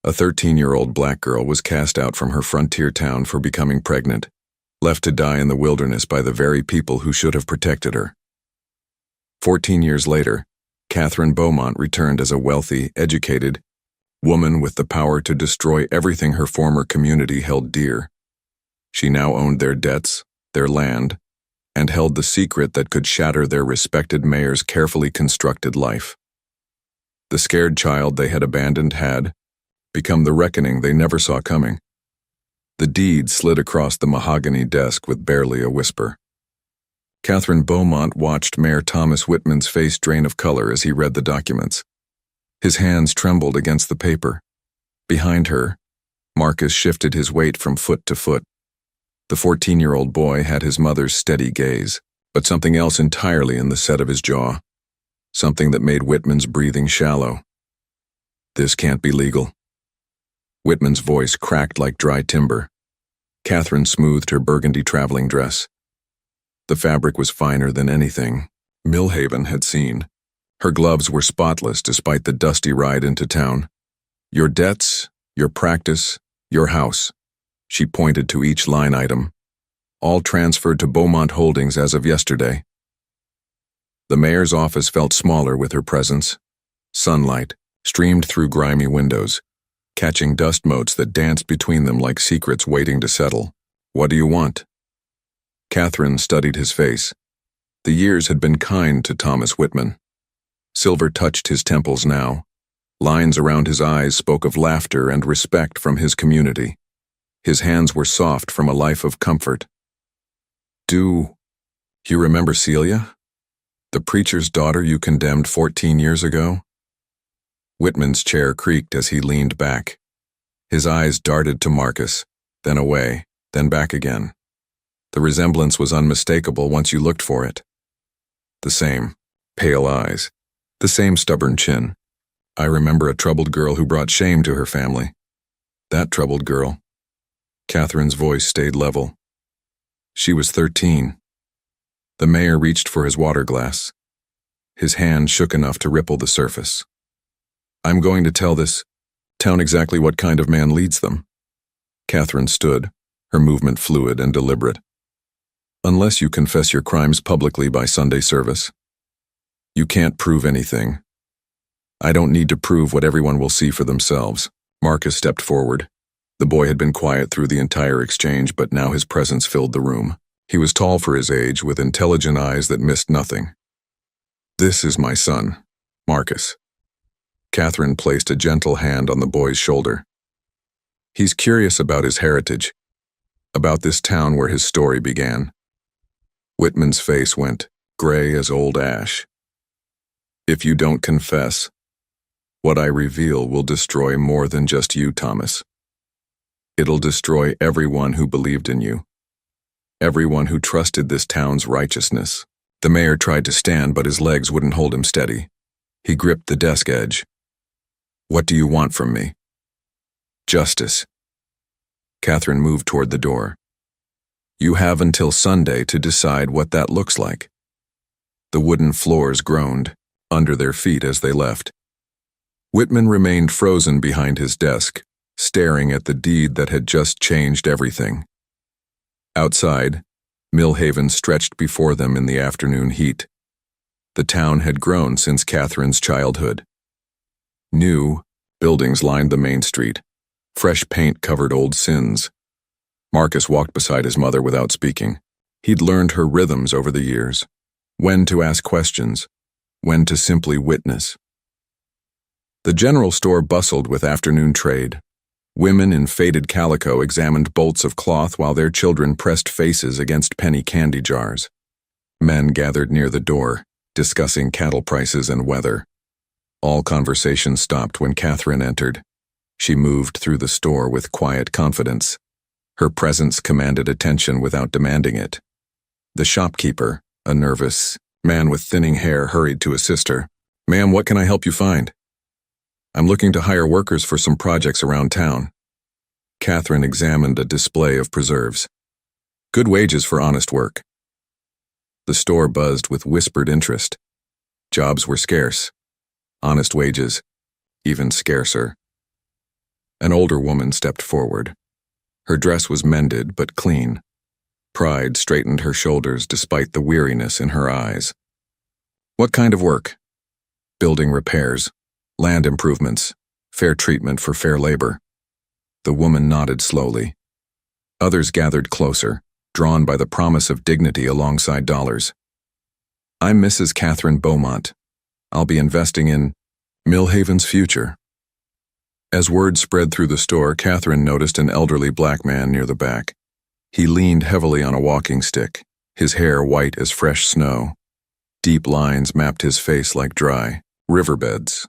A 13-year-old black girl was cast out from her frontier town for becoming pregnant, left to die in the wilderness by the very people who should have protected her. 14 years later, Catherine Beaumont returned as a wealthy, educated woman with the power to destroy everything her former community held dear. She now owned their debts, their land, and held the secret that could shatter their respected mayor's carefully constructed life. The scared child they had abandoned had become the reckoning they never saw coming. The deed slid across the mahogany desk with barely a whisper. Catherine Beaumont watched Mayor Thomas Whitman's face drain of color as he read the documents. His hands trembled against the paper. Behind her, Marcus shifted his weight from foot to foot. The 14-year-old boy had his mother's steady gaze, but something else entirely in the set of his jaw. Something that made Whitman's breathing shallow. This can't be legal. Whitman's voice cracked like dry timber. Catherine smoothed her burgundy traveling dress. The fabric was finer than anything Millhaven had seen. Her gloves were spotless despite the dusty ride into town. Your debts, your practice, your house. She pointed to each line item. All transferred to Beaumont Holdings as of yesterday. The mayor's office felt smaller with her presence. Sunlight streamed through grimy windows, catching dust motes that danced between them like secrets waiting to settle. What do you want? Catherine studied his face. The years had been kind to Thomas Whitman. Silver touched his temples now. Lines around his eyes spoke of laughter and respect from his community. His hands were soft from a life of comfort. Do you remember Celia? The preacher's daughter you condemned 14 years ago? Whitman's chair creaked as he leaned back. His eyes darted to Marcus, then away, then back again. The resemblance was unmistakable once you looked for it. The same, pale eyes, the same stubborn chin. I remember a troubled girl who brought shame to her family. That troubled girl. Catherine's voice stayed level. She was 13. The mayor reached for his water glass. His hand shook enough to ripple the surface. I'm going to tell this town exactly what kind of man leads them. Catherine stood, her movement fluid and deliberate. Unless you confess your crimes publicly by Sunday service, you can't prove anything. I don't need to prove what everyone will see for themselves. Marcus stepped forward. The boy had been quiet through the entire exchange, but now his presence filled the room. He was tall for his age, with intelligent eyes that missed nothing. This is my son, Marcus. Catherine placed a gentle hand on the boy's shoulder. He's curious about his heritage, about this town where his story began. Whitman's face went gray as old ash. If you don't confess, what I reveal will destroy more than just you, Thomas. It'll destroy everyone who believed in you. Everyone who trusted this town's righteousness. The mayor tried to stand, but his legs wouldn't hold him steady. He gripped the desk edge. What do you want from me? Justice. Catherine moved toward the door. You have until Sunday to decide what that looks like. The wooden floors groaned under their feet as they left. Whitman remained frozen behind his desk, staring at the deed that had just changed everything. Outside, Millhaven stretched before them in the afternoon heat. The town had grown since Catherine's childhood. New buildings lined the main street. Fresh paint covered old sins. Marcus walked beside his mother without speaking. He'd learned her rhythms over the years. When to ask questions, when to simply witness. The general store bustled with afternoon trade. Women in faded calico examined bolts of cloth while their children pressed faces against penny candy jars. Men gathered near the door, discussing cattle prices and weather. All conversation stopped when Catherine entered. She moved through the store with quiet confidence. Her presence commanded attention without demanding it. The shopkeeper, a nervous man with thinning hair, hurried to assist her. Ma'am, what can I help you find? I'm looking to hire workers for some projects around town. Catherine examined a display of preserves. Good wages for honest work. The store buzzed with whispered interest. Jobs were scarce. Honest wages, even scarcer. An older woman stepped forward. Her dress was mended but clean. Pride straightened her shoulders despite the weariness in her eyes. What kind of work? Building repairs, land improvements, fair treatment for fair labor. The woman nodded slowly. Others gathered closer, drawn by the promise of dignity alongside dollars. I'm Mrs. Catherine Beaumont. I'll be investing in Millhaven's future. As word spread through the store, Catherine noticed an elderly black man near the back. He leaned heavily on a walking stick, his hair white as fresh snow. Deep lines mapped his face like dry riverbeds.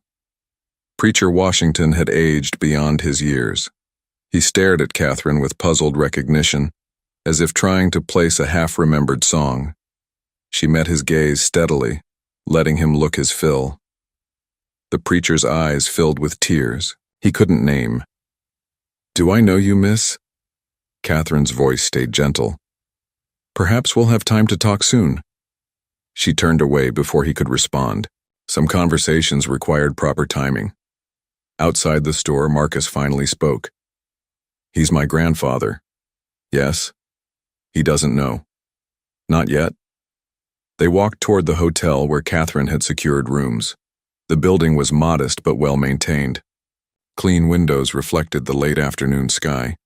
Preacher Washington had aged beyond his years. He stared at Catherine with puzzled recognition, as if trying to place a half-remembered song. She met his gaze steadily, letting him look his fill. The preacher's eyes filled with tears he couldn't name. Do I know you, miss? Catherine's voice stayed gentle. Perhaps we'll have time to talk soon. She turned away before he could respond. Some conversations required proper timing. Outside the store, Marcus finally spoke. He's my grandfather. Yes. He doesn't know. Not yet. They walked toward the hotel where Catherine had secured rooms. The building was modest but well maintained. Clean windows reflected the late afternoon sky.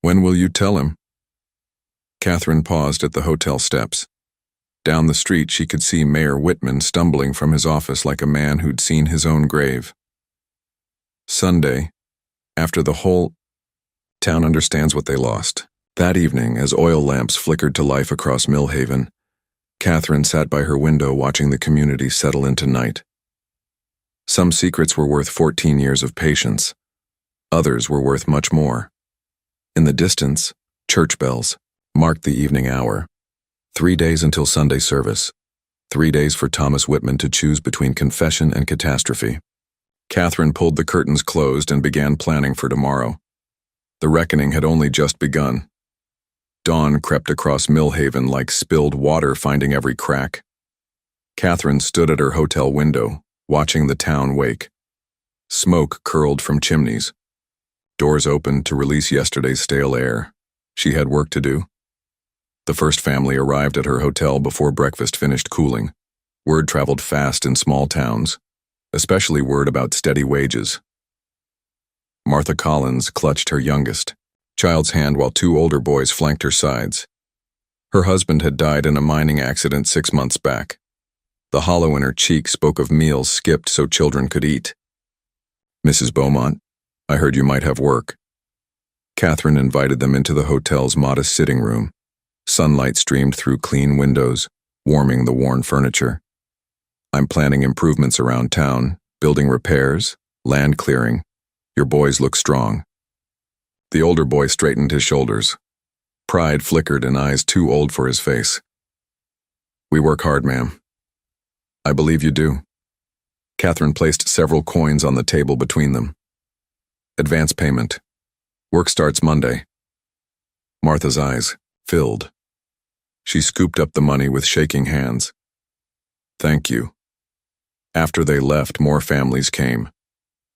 When will you tell him? Catherine paused at the hotel steps. Down the street, she could see Mayor Whitman stumbling from his office like a man who'd seen his own grave. Sunday, after the whole town understands what they lost. That evening, as oil lamps flickered to life across Millhaven, Catherine sat by her window watching the community settle into night. Some secrets were worth 14 years of patience. Others were worth much more. In the distance, church bells marked the evening hour. 3 days until Sunday service. 3 days for Thomas Whitman to choose between confession and catastrophe. Catherine pulled the curtains closed and began planning for tomorrow. The reckoning had only just begun. Dawn crept across Millhaven like spilled water finding every crack. Catherine stood at her hotel window, watching the town wake. Smoke curled from chimneys. Doors opened to release yesterday's stale air. She had work to do. The first family arrived at her hotel before breakfast finished cooling. Word traveled fast in small towns, especially word about steady wages. Martha Collins clutched her youngest child's hand while 2 older boys flanked her sides. Her husband had died in a mining accident 6 months back. The hollow in her cheek spoke of meals skipped so children could eat. Mrs. Beaumont, I heard you might have work. Catherine invited them into the hotel's modest sitting room. Sunlight streamed through clean windows, warming the worn furniture. I'm planning improvements around town, building repairs, land clearing. Your boys look strong. The older boy straightened his shoulders. Pride flickered in eyes too old for his face. We work hard, ma'am. I believe you do. Catherine placed several coins on the table between them. Advance payment. Work starts Monday. Martha's eyes filled. She scooped up the money with shaking hands. Thank you. After they left, more families came.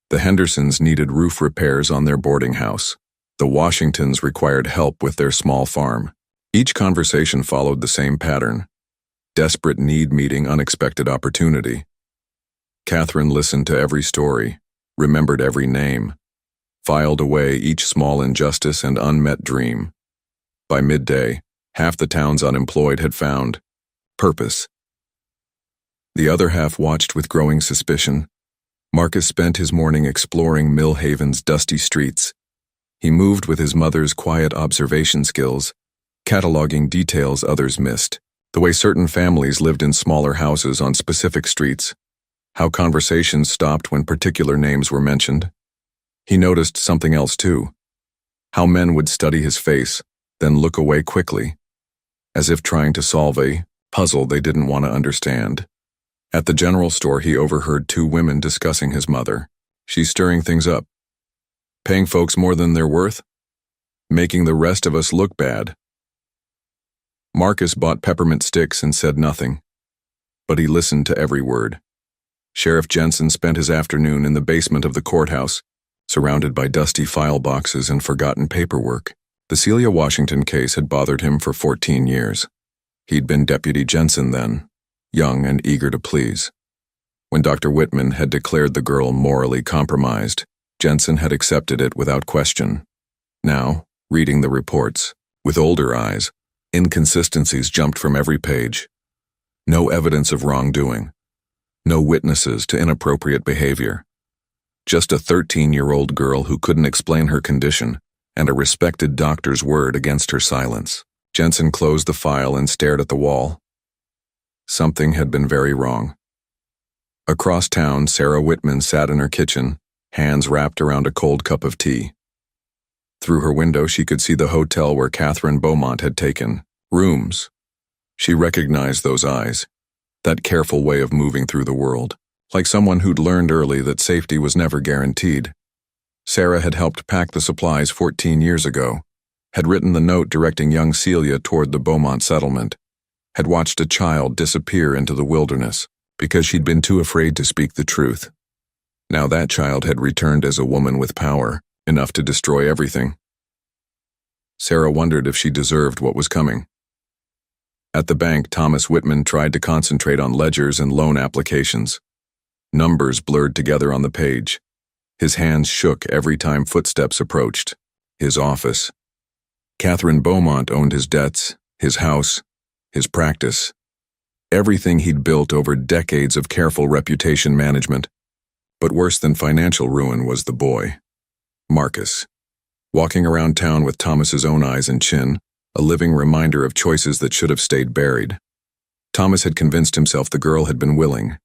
The Hendersons needed roof repairs on their boarding house. The Washingtons required help with their small farm. Each conversation followed the same pattern. Desperate need meeting unexpected opportunity. Catherine listened to every story, remembered every name, filed away each small injustice and unmet dream. By midday, half the town's unemployed had found purpose. The other half watched with growing suspicion. Marcus spent his morning exploring Millhaven's dusty streets. He moved with his mother's quiet observation skills, cataloging details others missed. The way certain families lived in smaller houses on specific streets. How conversations stopped when particular names were mentioned. He noticed something else too. How men would study his face, then look away quickly, as if trying to solve a puzzle they didn't want to understand. At the general store, he overheard 2 women discussing his mother. She's stirring things up. Paying folks more than they're worth? Making the rest of us look bad. Marcus bought peppermint sticks and said nothing, but he listened to every word. Sheriff Jensen spent his afternoon in the basement of the courthouse, surrounded by dusty file boxes and forgotten paperwork. The Celia Washington case had bothered him for 14 years. He'd been Deputy Jensen then, young and eager to please. When Dr. Whitman had declared the girl morally compromised, Jensen had accepted it without question. Now, reading the reports, with older eyes, inconsistencies jumped from every page. No evidence of wrongdoing. No witnesses to inappropriate behavior. Just a 13-year-old girl who couldn't explain her condition, and a respected doctor's word against her silence. Jensen closed the file and stared at the wall. Something had been very wrong. Across town, Sarah Whitman sat in her kitchen, hands wrapped around a cold cup of tea. Through her window, she could see the hotel where Catherine Beaumont had taken rooms. She recognized those eyes, that careful way of moving through the world, like someone who'd learned early that safety was never guaranteed. Sarah had helped pack the supplies 14 years ago, had written the note directing young Celia toward the Beaumont settlement, had watched a child disappear into the wilderness because she'd been too afraid to speak the truth. Now that child had returned as a woman with power, enough to destroy everything. Sarah wondered if she deserved what was coming. At the bank, Thomas Whitman tried to concentrate on ledgers and loan applications. Numbers blurred together on the page. His hands shook every time footsteps approached. His office. Catherine Beaumont owned his debts, his house, his practice. Everything he'd built over decades of careful reputation management. But worse than financial ruin was the boy, Marcus. Walking around town with Thomas's own eyes and chin, a living reminder of choices that should have stayed buried. Thomas had convinced himself the girl had been willing,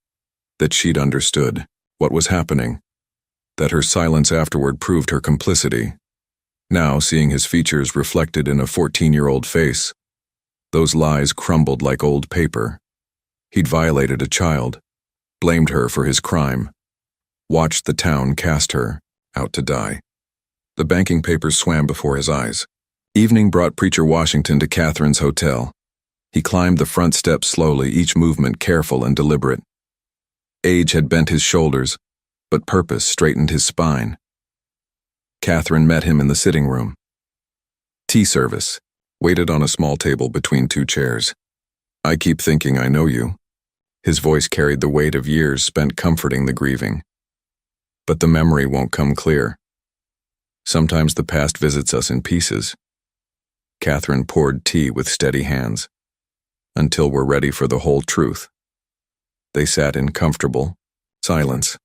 that she'd understood what was happening, that her silence afterward proved her complicity. Now, seeing his features reflected in a 14-year-old face, those lies crumbled like old paper. He'd violated a child, blamed her for his crime, watched the town cast her out to die. The banking papers swam before his eyes. Evening brought Preacher Washington to Catherine's hotel. He climbed the front steps slowly, each movement careful and deliberate. Age had bent his shoulders, but purpose straightened his spine. Catherine met him in the sitting room. Tea service waited on a small table between two chairs. "I keep thinking I know you." His voice carried the weight of years spent comforting the grieving. "But the memory won't come clear. Sometimes the past visits us in pieces." Catherine poured tea with steady hands. "Until we're ready for the whole truth." They sat in comfortable silence.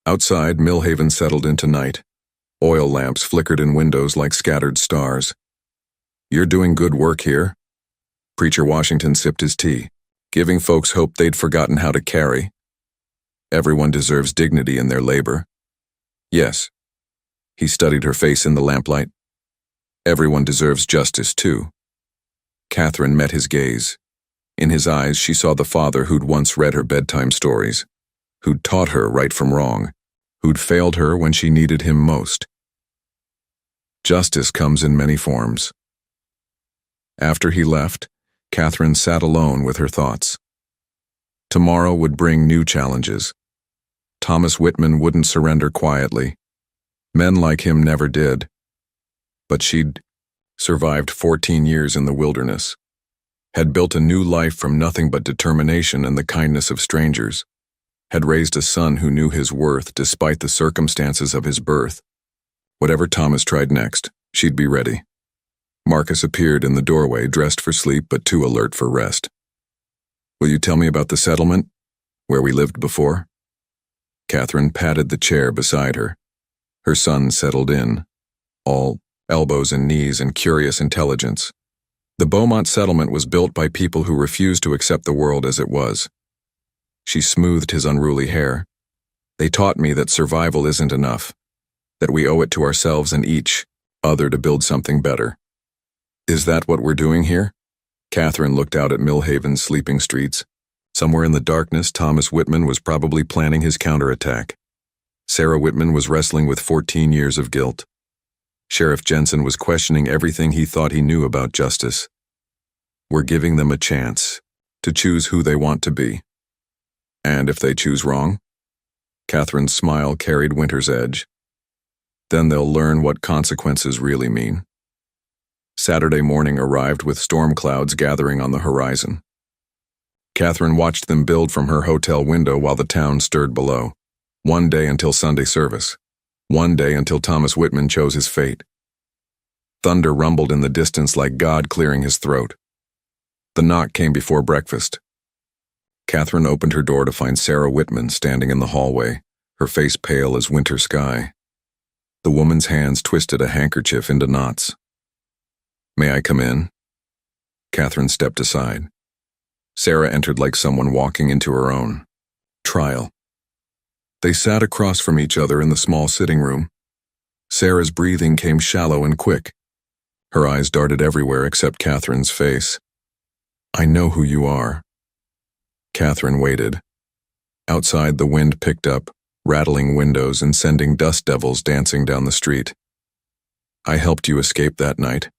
Outside, Millhaven settled into night. Oil lamps flickered in windows like scattered stars. "You're doing good work here." Preacher Washington sipped his tea, giving folks hope they'd forgotten how to carry. "Everyone deserves dignity in their labor." "Yes." He studied her face in the lamplight. "Everyone deserves justice, too." Catherine met his gaze. In his eyes, she saw the father who'd once read her bedtime stories, who'd taught her right from wrong, who'd failed her when she needed him most. Justice comes in many forms. After he left, Catherine sat alone with her thoughts. Tomorrow would bring new challenges. Thomas Whitman wouldn't surrender quietly. Men like him never did. But she'd survived 14 years in the wilderness, had built a new life from nothing but determination and the kindness of strangers, had raised a son who knew his worth despite the circumstances of his birth. Whatever Thomas tried next, she'd be ready. Marcus appeared in the doorway, dressed for sleep but too alert for rest. "Will you tell me about the settlement, where we lived before?" Catherine patted the chair beside her. Her son settled in, all elbows and knees and curious intelligence. The Beaumont settlement was built by people who refused to accept the world as it was. She smoothed his unruly hair. "They taught me that survival isn't enough, that we owe it to ourselves and each other to build something better." "Is that what we're doing here?" Catherine looked out at Millhaven's sleeping streets. Somewhere in the darkness, Thomas Whitman was probably planning his counterattack. Sarah Whitman was wrestling with 14 years of guilt. Sheriff Jensen was questioning everything he thought he knew about justice. We're giving them a chance to choose who they want to be. And if they choose wrong? Catherine's smile carried winter's edge. Then they'll learn what consequences really mean. Saturday morning arrived with storm clouds gathering on the horizon. Catherine watched them build from her hotel window while the town stirred below. One day until Sunday service. One day until Thomas Whitman chose his fate. Thunder rumbled in the distance like God clearing his throat. The knock came before breakfast. Catherine opened her door to find Sarah Whitman standing in the hallway, her face pale as winter sky. The woman's hands twisted a handkerchief into knots. "May I come in?" Catherine stepped aside. Sarah entered like someone walking into her own trial. They sat across from each other in the small sitting room. Sarah's breathing came shallow and quick. Her eyes darted everywhere except Catherine's face. "I know who you are." Catherine waited. Outside, the wind picked up, rattling windows and sending dust devils dancing down the street. "I helped you escape that night."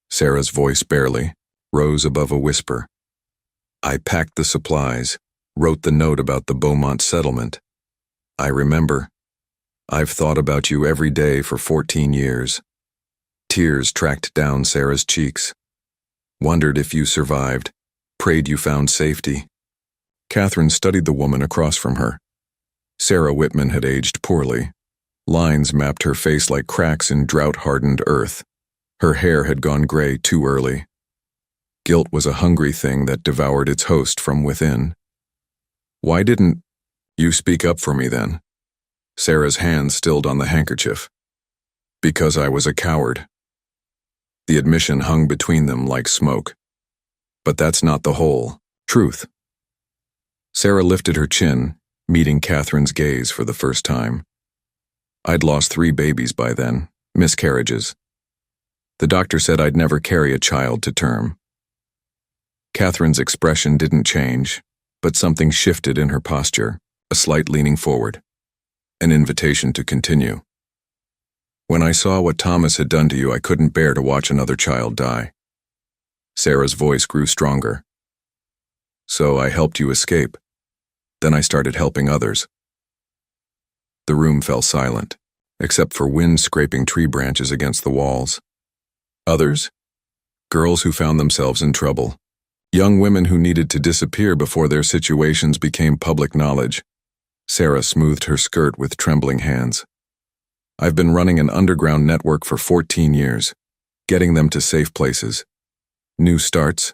Sarah's voice barely rose above a whisper. "I packed the supplies, wrote the note about the Beaumont settlement. I remember. I've thought about you every day for 14 years. Tears tracked down Sarah's cheeks. Wondered if you survived, prayed you found safety." Catherine studied the woman across from her. Sarah Whitman had aged poorly. Lines mapped her face like cracks in drought-hardened earth. Her hair had gone gray too early. Guilt was a hungry thing that devoured its host from within. "Why didn't you speak up for me then?" Sarah's hand stilled on the handkerchief. "Because I was a coward." The admission hung between them like smoke. But that's not the whole truth. Sarah lifted her chin, meeting Catherine's gaze for the first time. "I'd lost 3 babies by then, miscarriages. The doctor said I'd never carry a child to term." Catherine's expression didn't change, but something shifted in her posture, a slight leaning forward, an invitation to continue. "When I saw what Thomas had done to you, I couldn't bear to watch another child die." Sarah's voice grew stronger. "So I helped you escape. Then I started helping others." The room fell silent, except for wind scraping tree branches against the walls. Others? Girls who found themselves in trouble. Young women who needed to disappear before their situations became public knowledge. Sarah smoothed her skirt with trembling hands. "I've been running an underground network for 14 years, getting them to safe places. New starts."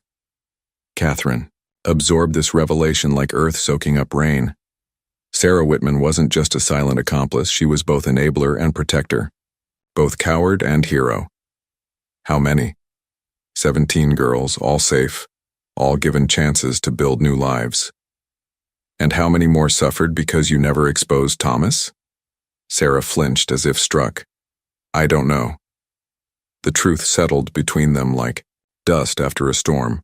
Catherine absorbed this revelation like earth soaking up rain. Sarah Whitman wasn't just a silent accomplice, she was both enabler and protector, both coward and hero. How many? 17 girls, all safe, all given chances to build new lives. And how many more suffered because you never exposed Thomas? Sarah flinched as if struck. "I don't know." The truth settled between them like dust after a storm.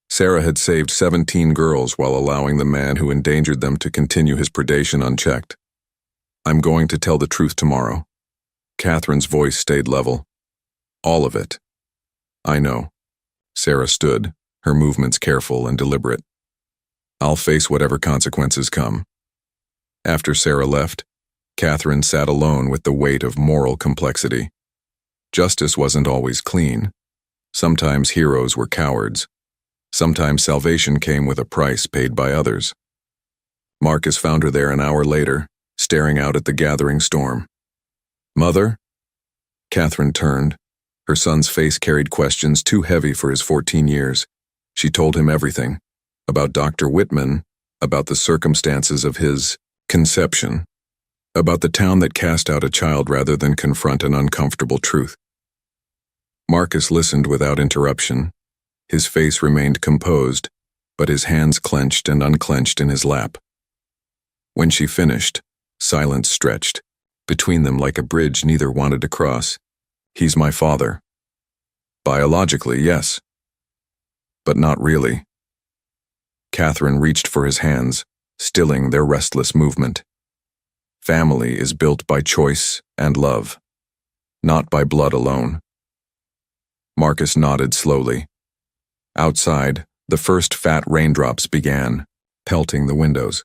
Sarah had saved 17 girls while allowing the man who endangered them to continue his predation unchecked. "I'm going to tell the truth tomorrow." Catherine's voice stayed level. "All of it." "I know." Sarah stood, her movements careful and deliberate. "I'll face whatever consequences come." After Sarah left, Catherine sat alone with the weight of moral complexity. Justice wasn't always clean. Sometimes heroes were cowards. Sometimes salvation came with a price paid by others. Marcus found her there an hour later, staring out at the gathering storm. "Mother?" Catherine turned. Her son's face carried questions too heavy for his 14 years. She told him everything. About Dr. Whitman, about the circumstances of his conception, about the town that cast out a child rather than confront an uncomfortable truth. Marcus listened without interruption. His face remained composed, but his hands clenched and unclenched in his lap. When she finished, silence stretched between them like a bridge neither wanted to cross. "He's my father." "Biologically, yes. But not really." Catherine reached for his hands, stilling their restless movement. "Family is built by choice and love, not by blood alone." Marcus nodded slowly. Outside, the first fat raindrops began, pelting the windows.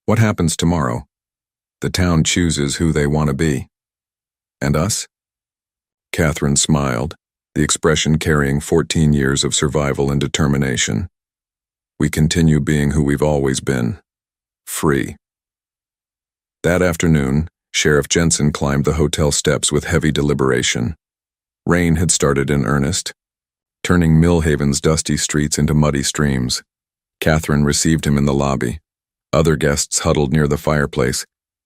What happens tomorrow? The town chooses who they want to be. And us? Catherine smiled, the expression carrying 14 years of survival and determination. We continue being who we've always been. Free. That afternoon, Sheriff Jensen climbed the hotel steps with heavy deliberation. Rain had started in earnest, turning Millhaven's dusty streets into muddy streams. Catherine received him in the lobby. Other guests huddled near the fireplace,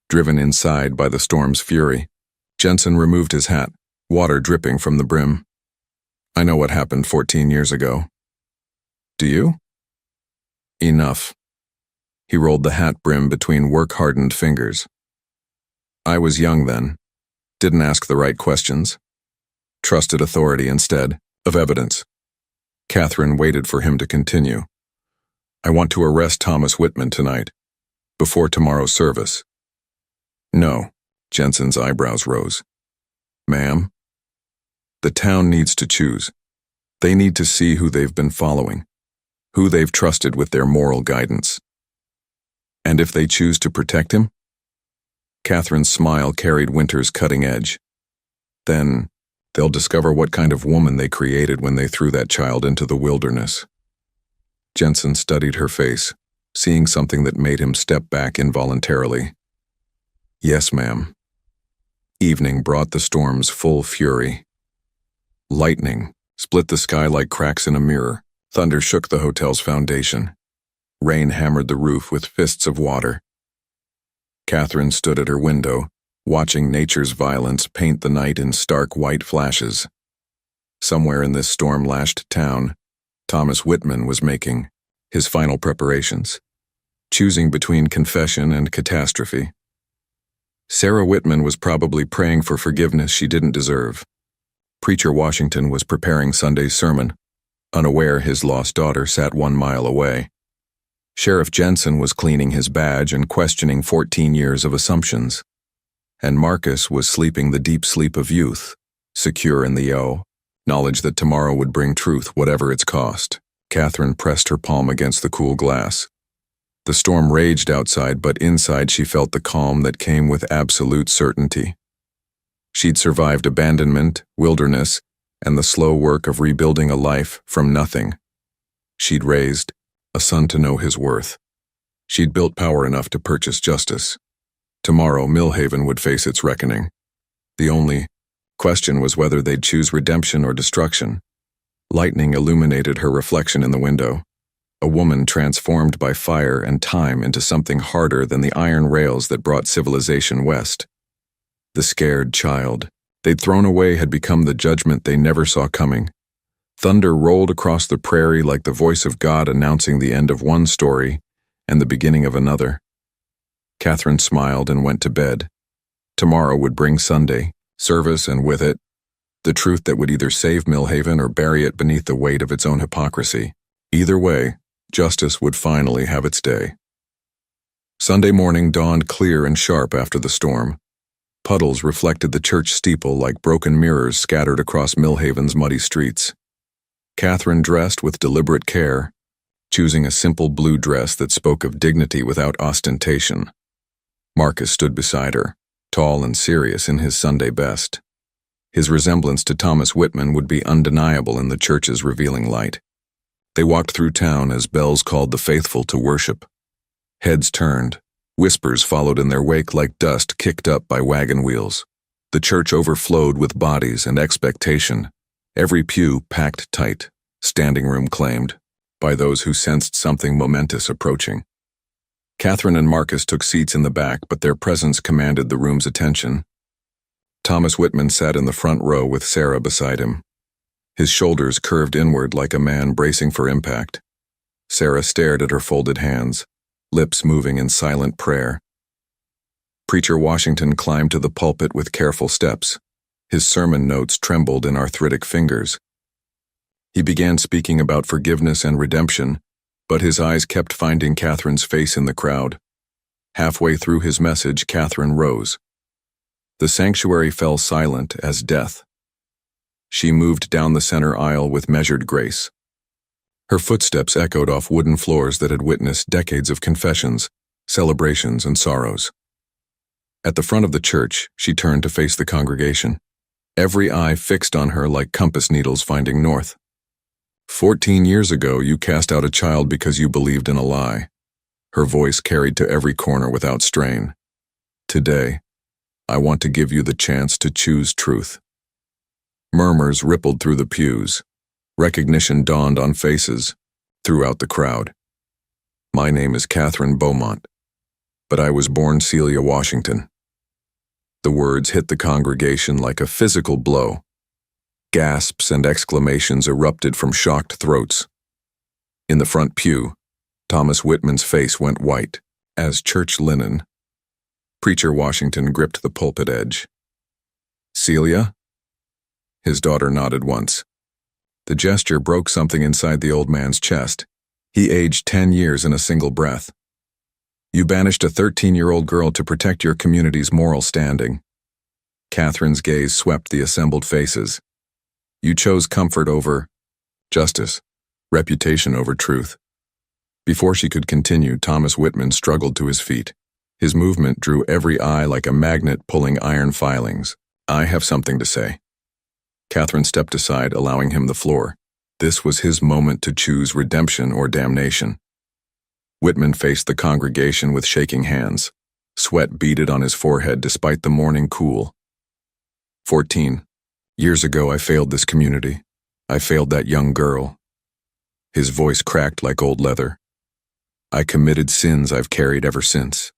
driven inside by the storm's fury. Jensen removed his hat, water dripping from the brim. I know what happened 14 years ago. Do you? Enough. He rolled the hat brim between work-hardened fingers. I was young then. Didn't ask the right questions. Trusted authority instead of evidence. Catherine waited for him to continue. I want to arrest Thomas Whitman tonight, before tomorrow's service. No, Jensen's eyebrows rose. Ma'am? The town needs to choose. They need to see who they've been following, who they've trusted with their moral guidance. And if they choose to protect him? Catherine's smile carried Winter's cutting edge. Then they'll discover what kind of woman they created when they threw that child into the wilderness. Jensen studied her face, seeing something that made him step back involuntarily. Yes, ma'am. Evening brought the storm's full fury. Lightning split the sky like cracks in a mirror. Thunder shook the hotel's foundation. Rain hammered the roof with fists of water. Catherine stood at her window, watching nature's violence paint the night in stark white flashes. Somewhere in this storm-lashed town, Thomas Whitman was making his final preparations, choosing between confession and catastrophe. Sarah Whitman was probably praying for forgiveness she didn't deserve. Preacher Washington was preparing Sunday's sermon, unaware his lost daughter sat 1 mile away. Sheriff Jensen was cleaning his badge and questioning 14 years of assumptions. And Marcus was sleeping the deep sleep of youth, secure in the knowledge that tomorrow would bring truth whatever its cost. Catherine pressed her palm against the cool glass. The storm raged outside, but inside she felt the calm that came with absolute certainty. She'd survived abandonment, wilderness, and the slow work of rebuilding a life from nothing. She'd raised a son to know his worth. She'd built power enough to purchase justice. Tomorrow, Millhaven would face its reckoning. The only question was whether they'd choose redemption or destruction. Lightning illuminated her reflection in the window, a woman transformed by fire and time into something harder than the iron rails that brought civilization west. The scared child they'd thrown away had become the judgment they never saw coming. Thunder rolled across the prairie like the voice of God announcing the end of one story and the beginning of another. Catherine smiled and went to bed. Tomorrow would bring Sunday, service, and with it, the truth that would either save Millhaven or bury it beneath the weight of its own hypocrisy. Either way, justice would finally have its day. Sunday morning dawned clear and sharp after the storm. Puddles reflected the church steeple like broken mirrors scattered across Millhaven's muddy streets. Catherine dressed with deliberate care, choosing a simple blue dress that spoke of dignity without ostentation. Marcus stood beside her, tall and serious in his Sunday best. His resemblance to Thomas Whitman would be undeniable in the church's revealing light. They walked through town as bells called the faithful to worship. Heads turned, whispers followed in their wake like dust kicked up by wagon wheels. The church overflowed with bodies and expectation, every pew packed tight, standing room claimed, by those who sensed something momentous approaching. Catherine and Marcus took seats in the back, but their presence commanded the room's attention. Thomas Whitman sat in the front row with Sarah beside him. His shoulders curved inward like a man bracing for impact. Sarah stared at her folded hands, lips moving in silent prayer. Preacher Washington climbed to the pulpit with careful steps. His sermon notes trembled in arthritic fingers. He began speaking about forgiveness and redemption, but his eyes kept finding Catherine's face in the crowd. Halfway through his message, Catherine rose. The sanctuary fell silent as death. She moved down the center aisle with measured grace. Her footsteps echoed off wooden floors that had witnessed decades of confessions, celebrations, and sorrows. At the front of the church, she turned to face the congregation, every eye fixed on her like compass needles finding north. 14 years ago, you cast out a child because you believed in a lie. Her voice carried to every corner without strain. Today, I want to give you the chance to choose truth. Murmurs rippled through the pews. Recognition dawned on faces throughout the crowd. My name is Catherine Beaumont, but I was born Celia Washington. The words hit the congregation like a physical blow. Gasps and exclamations erupted from shocked throats. In the front pew, Thomas Whitman's face went white as church linen. Preacher Washington gripped the pulpit edge. Celia? His daughter nodded once. The gesture broke something inside the old man's chest. He aged 10 years in a single breath. You banished a 13-year-old girl to protect your community's moral standing. Catherine's gaze swept the assembled faces. You chose comfort over justice, reputation over truth. Before she could continue, Thomas Whitman struggled to his feet. His movement drew every eye like a magnet pulling iron filings. I have something to say. Catherine stepped aside, allowing him the floor. This was his moment to choose redemption or damnation. Whitman faced the congregation with shaking hands. Sweat beaded on his forehead despite the morning cool. 14 years ago, I failed this community. I failed that young girl. His voice cracked like old leather. I committed sins I've carried ever since.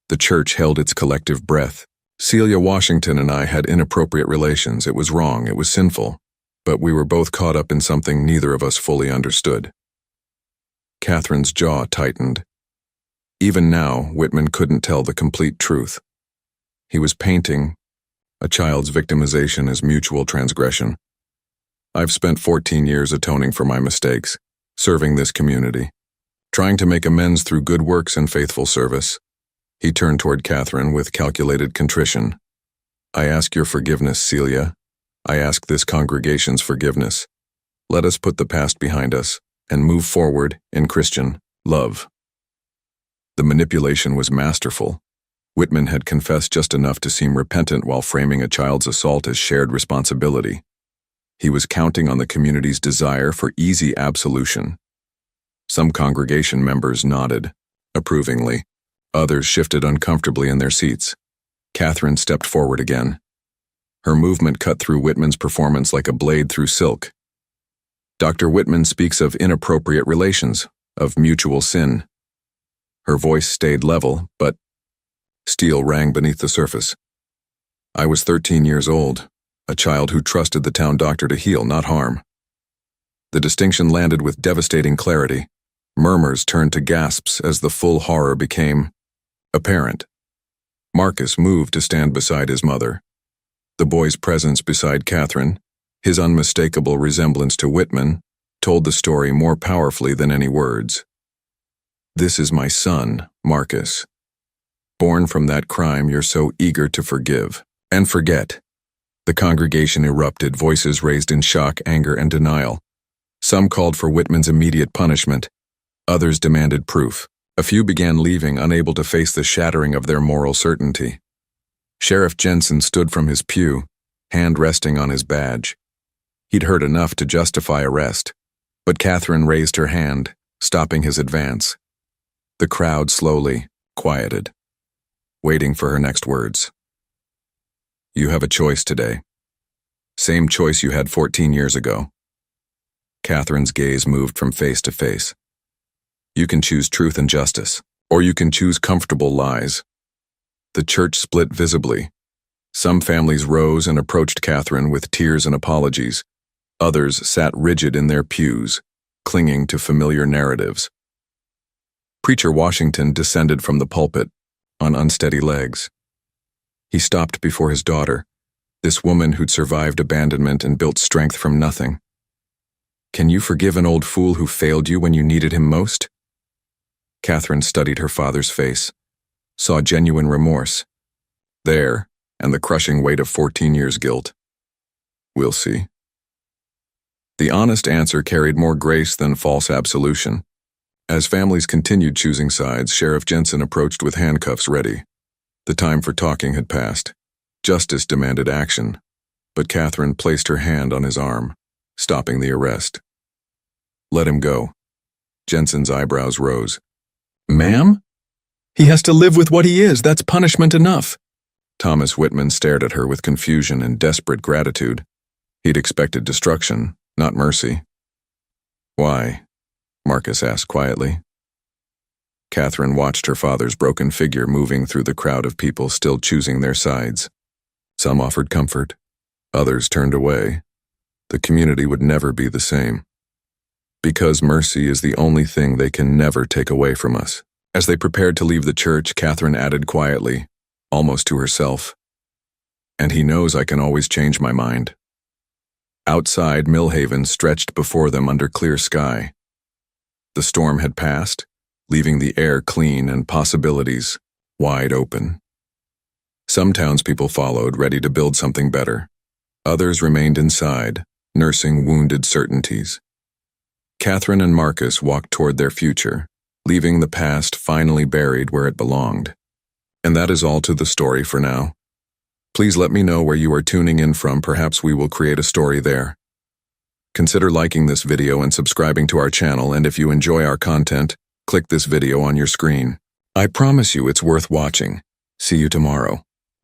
The church held its collective breath. Celia Washington and I had inappropriate relations. It was wrong, it was sinful, but we were both caught up in something neither of us fully understood. Catherine's jaw tightened. Even now, Whitman couldn't tell the complete truth. He was painting a child's victimization as mutual transgression. I've spent 14 years atoning for my mistakes, serving this community, trying to make amends through good works and faithful service. He turned toward Catherine with calculated contrition. I ask your forgiveness, Celia. I ask this congregation's forgiveness. Let us put the past behind us and move forward in Christian love. The manipulation was masterful. Whitman had confessed just enough to seem repentant while framing a child's assault as shared responsibility. He was counting on the community's desire for easy absolution. Some congregation members nodded approvingly. Others shifted uncomfortably in their seats. Catherine stepped forward again. Her movement cut through Whitman's performance like a blade through silk. Dr. Whitman speaks of inappropriate relations, of mutual sin. Her voice stayed level, but steel rang beneath the surface. I was 13 years old, a child who trusted the town doctor to heal, not harm. The distinction landed with devastating clarity. Murmurs turned to gasps as the full horror became apparent. Marcus moved to stand beside his mother. The boy's presence beside Catherine, his unmistakable resemblance to Whitman, told the story more powerfully than any words. This is my son, Marcus. Born from that crime you're so eager to forgive and forget. The congregation erupted, voices raised in shock, anger, and denial. Some called for Whitman's immediate punishment. Others demanded proof. A few began leaving, unable to face the shattering of their moral certainty. Sheriff Jensen stood from his pew, hand resting on his badge. He'd heard enough to justify arrest, but Catherine raised her hand, stopping his advance. The crowd slowly quieted, waiting for her next words. You have a choice today. Same choice you had 14 years ago. Catherine's gaze moved from face to face. You can choose truth and justice, or you can choose comfortable lies. The church split visibly. Some families rose and approached Catherine with tears and apologies. Others sat rigid in their pews, clinging to familiar narratives. Preacher Washington descended from the pulpit, on unsteady legs. He stopped before his daughter, this woman who'd survived abandonment and built strength from nothing. Can you forgive an old fool who failed you when you needed him most? Catherine studied her father's face, saw genuine remorse. There, and the crushing weight of 14 years' guilt. We'll see. The honest answer carried more grace than false absolution. As families continued choosing sides, Sheriff Jensen approached with handcuffs ready. The time for talking had passed. Justice demanded action, but Catherine placed her hand on his arm, stopping the arrest. Let him go. Jensen's eyebrows rose. Ma'am? He has to live with what he is. That's punishment enough. Thomas Whitman stared at her with confusion and desperate gratitude. He'd expected destruction, not mercy. Why? Marcus asked quietly. Catherine watched her father's broken figure moving through the crowd of people still choosing their sides. Some offered comfort, others turned away. The community would never be the same. Because mercy is the only thing they can never take away from us. As they prepared to leave the church, Catherine added quietly, almost to herself, "And he knows I can always change my mind." Outside, Millhaven stretched before them under clear sky. The storm had passed, leaving the air clean and possibilities wide open. Some townspeople followed, ready to build something better. Others remained inside, nursing wounded certainties. Catherine and Marcus walked toward their future, leaving the past finally buried where it belonged. And that is all to the story for now. Please let me know where you are tuning in from. Perhaps we will create a story there. Consider liking this video and subscribing to our channel, and if you enjoy our content, click this video on your screen. I promise you it's worth watching. See you tomorrow.